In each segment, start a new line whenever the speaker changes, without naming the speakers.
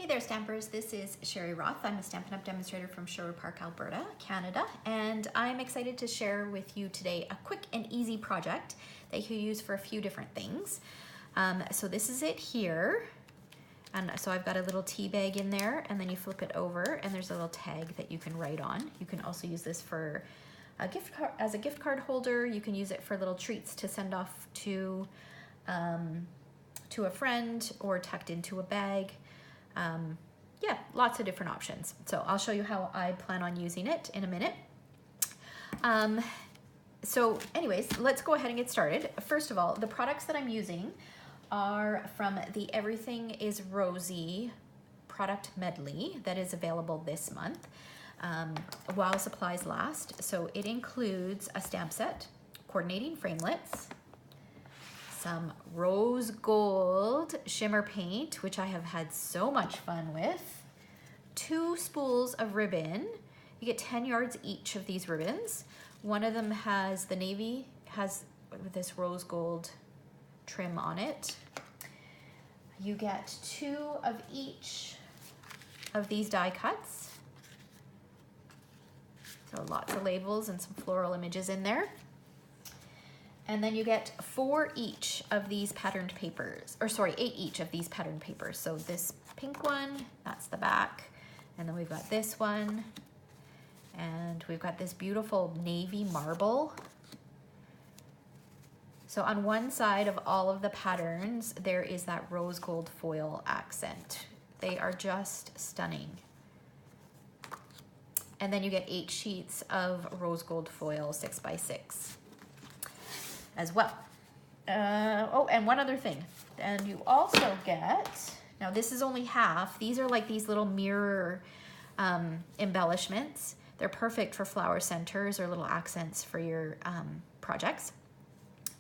Hey there, Stampers. This is Sherry Roth. I'm a Stampin' Up! Demonstrator from Sherwood Park, Alberta, Canada, and I'm excited to share with you today a quick and easy project that you can use for a few different things. So this is it here, and so I've got a little tea bag in there, and then you flip it over, and there's a little tag that you can write on. You can also use this for a gift card, as a gift card holder. You can use it for little treats to send off to a friend or tucked into a bag. Yeah, lots of different options. So I'll show you how I plan on using it in a minute. So anyways, let's go ahead and get started. First of all, the products that I'm using are from the Everything is Rosy product medley that is available this month while supplies last. So it includes a stamp set, coordinating framelits, some rose gold shimmer paint, which I have had so much fun with, 2 spools of ribbon. You get 10 yards each of these ribbons. One of them has, the navy has this rose gold trim on it. You get 2 of each of these die cuts. So lots of labels and some floral images in there. And then you get 4 each of these patterned papers, or sorry, 8 each of these patterned papers. So this pink one, that's the back. And then we've got this one. And we've got this beautiful navy marble. So on one side of all of the patterns, there is that rose gold foil accent. They are just stunning. And then you get 8 sheets of rose gold foil 6x6. As well. Oh, and one other thing. And you also get, now this is only half. These are like these little mirror embellishments. They're perfect for flower centers or little accents for your projects.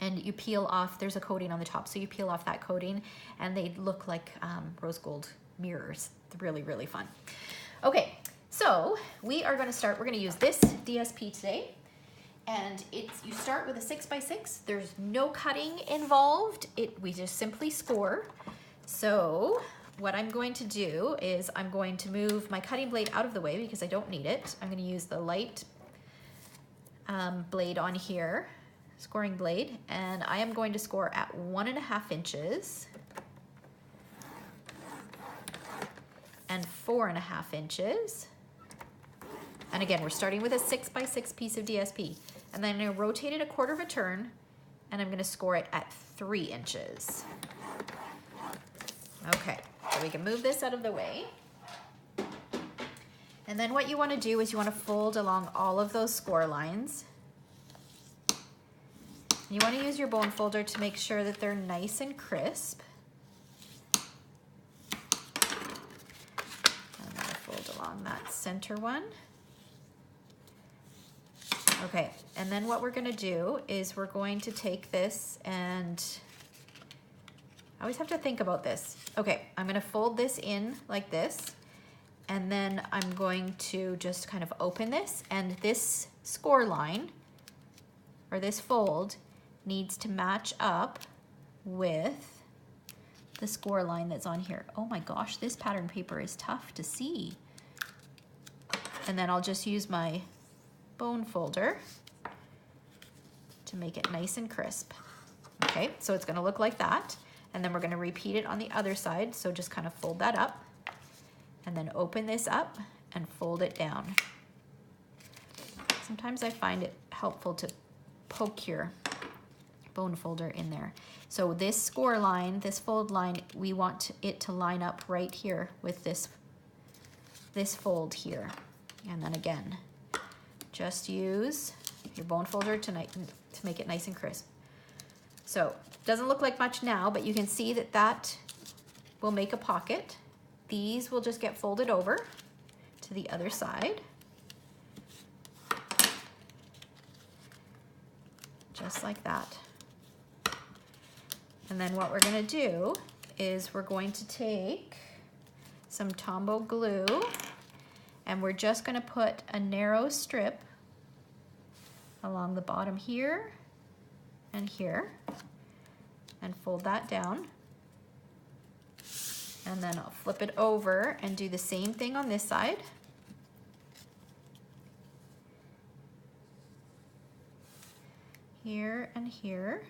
And you peel off, there's a coating on the top, so you peel off that coating and they look like rose gold mirrors. It's really, really fun. Okay, so we are gonna start, we're gonna use this DSP today. And you start with a 6x6. There's no cutting involved. We just simply score. So what I'm going to do is I'm going to move my cutting blade out of the way because I don't need it. I'm going to use the light blade on here, scoring blade, and I am going to score at 1.5 inches and 4.5 inches. And again, we're starting with a 6x6 piece of DSP. And then I'm gonna rotate it a 1/4 of a turn, and I'm gonna score it at 3 inches. Okay, so we can move this out of the way. And then what you wanna do is you wanna fold along all of those score lines. You wanna use your bone folder to make sure that they're nice and crisp. I'm gonna fold along that center one. Okay, and then what we're gonna do is we're going to take this, and I always have to think about this. Okay, I'm gonna fold this in like this, and then I'm going to just kind of open this, and this score line, or this fold, needs to match up with the score line that's on here. Oh my gosh, this pattern paper is tough to see. And then I'll just use my bone folder to make it nice and crisp. Okay, so it's gonna look like that. And then we're gonna repeat it on the other side. So just kind of fold that up and then open this up and fold it down. Sometimes I find it helpful to poke your bone folder in there. So this score line, this fold line, we want it to line up right here with this fold here. And then again, just use your bone folder to make it nice and crisp. So it doesn't look like much now, but you can see that that will make a pocket. These will just get folded over to the other side. Just like that. And then what we're gonna do is we're going to take some Tombow glue, and we're just gonna put a narrow strip along the bottom here and here, and fold that down. And then I'll flip it over and do the same thing on this side. Here and here.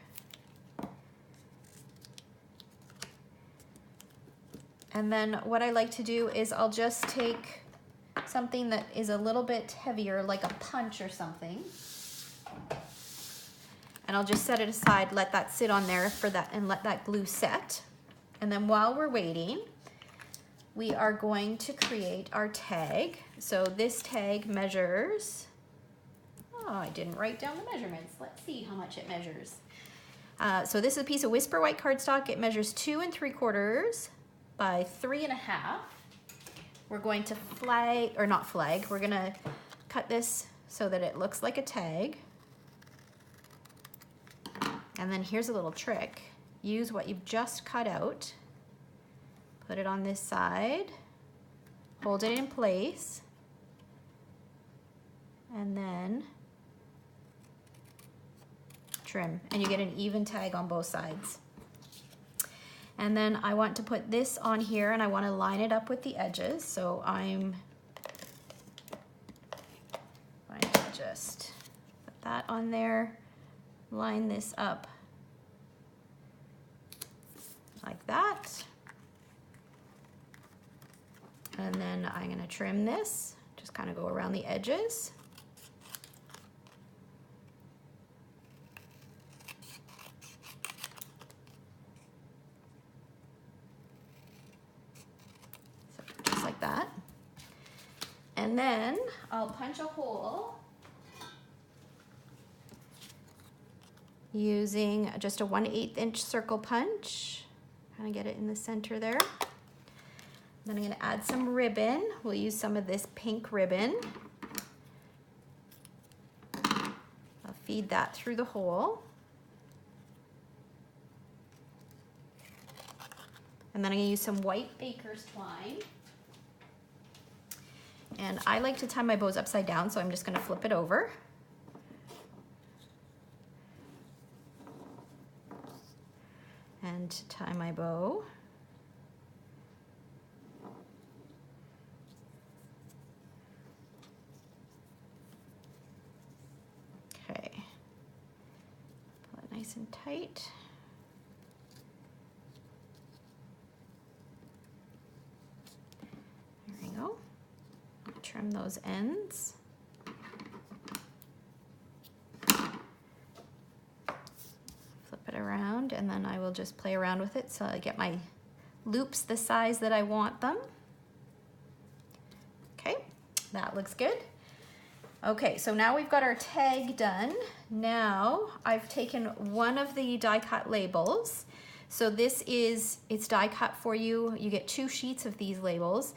And then what I like to do is I'll just take something that is a little bit heavier, like a punch or something. And I'll just set it aside, let that sit on there for that, and let that glue set. And then while we're waiting, we are going to create our tag. So this tag measures, oh, I didn't write down the measurements. Let's see how much it measures. So this is a piece of Whisper White cardstock. It measures 2 3/4 by 3.5. We're going to we're gonna cut this so that it looks like a tag. And then here's a little trick. Use what you've just cut out, put it on this side, hold it in place, and then trim, and you get an even tag on both sides. And then I want to put this on here, and I want to line it up with the edges, so I'm going to just put that on there, line this up like that. And then I'm going to trim this, just kind of go around the edges. So just like that. And then I'll punch a hole using just a 1/8 inch circle punch. Kind of get it in the center there. Then I'm going to add some ribbon. We'll use some of this pink ribbon. I'll feed that through the hole. And then I'm going to use some white baker's twine. And I like to tie my bows upside down, so I'm just going to flip it over. And tie my bow. Okay, pull it nice and tight. There we go. Trim those ends. Around, and then I will just play around with it so I get my loops the size that I want them. Okay, that looks good. Okay, so now we've got our tag done. Now I've taken one of the die cut labels. So this is, it's die cut for you. You get 2 sheets of these labels.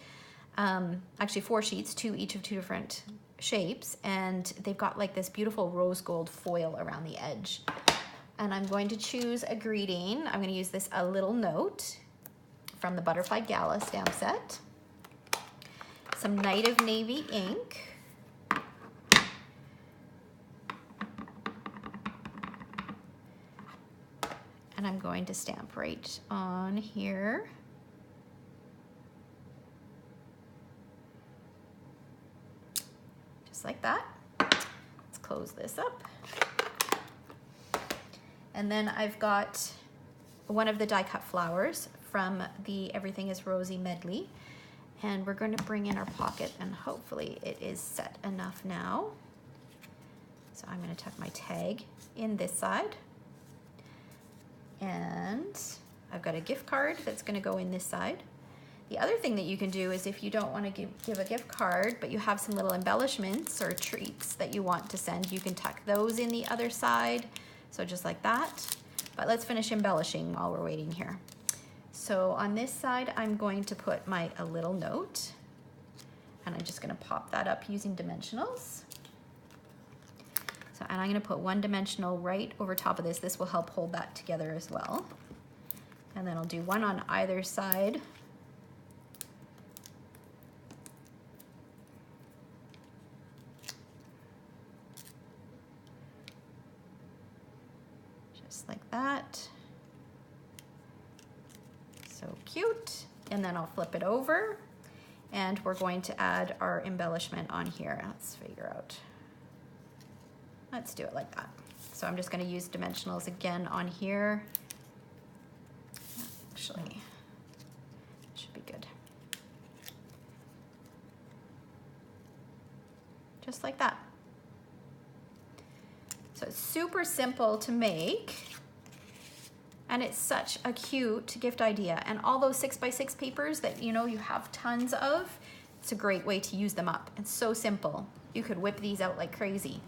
Actually 4 sheets, 2 each of 2 different shapes, and they've got like this beautiful rose gold foil around the edge. And I'm going to choose a greeting. I'm going to use this A Little Note from the Butterfly Gala stamp set. Some Night of Navy ink. And I'm going to stamp right on here. Just like that. Let's close this up. And then I've got one of the die cut flowers from the Everything is Rosy medley. And we're going to bring in our pocket, and hopefully it is set enough now. So I'm going to tuck my tag in this side. And I've got a gift card that's going to go in this side. The other thing that you can do is if you don't want to give a gift card, but you have some little embellishments or treats that you want to send, you can tuck those in the other side. So just like that, but let's finish embellishing while we're waiting here. So on this side, I'm going to put my A Little Note, and I'm just gonna pop that up using dimensionals. So, and I'm gonna put 1 dimensional right over top of this. This will help hold that together as well. And then I'll do 1 on either side. Like that. So cute. and then I'll flip it over and we're going to add our embellishment on here. Let's figure out. Let's do it like that. So I'm just going to use dimensionals again on here. Actually, should be good. Just like that. So it's super simple to make, and it's such a cute gift idea. And all those 6x6 papers that you have tons of, it's a great way to use them up. It's so simple. You could whip these out like crazy.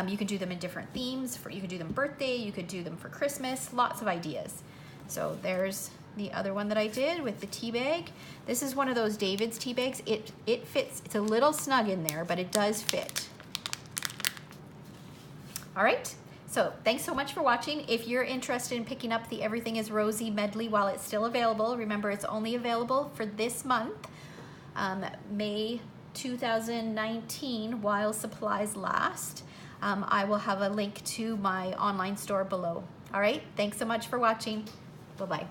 You can do them in different themes. You could do them birthday, you could do them for Christmas, lots of ideas. So there's the other one that I did with the tea bag. This is one of those David's tea bags. It fits, it's a little snug in there, but it does fit. All right, so thanks so much for watching. If you're interested in picking up the Everything is Rosy medley while it's still available, remember it's only available for this month, May 2019, while supplies last. I will have a link to my online store below. All right, thanks so much for watching. Bye-bye.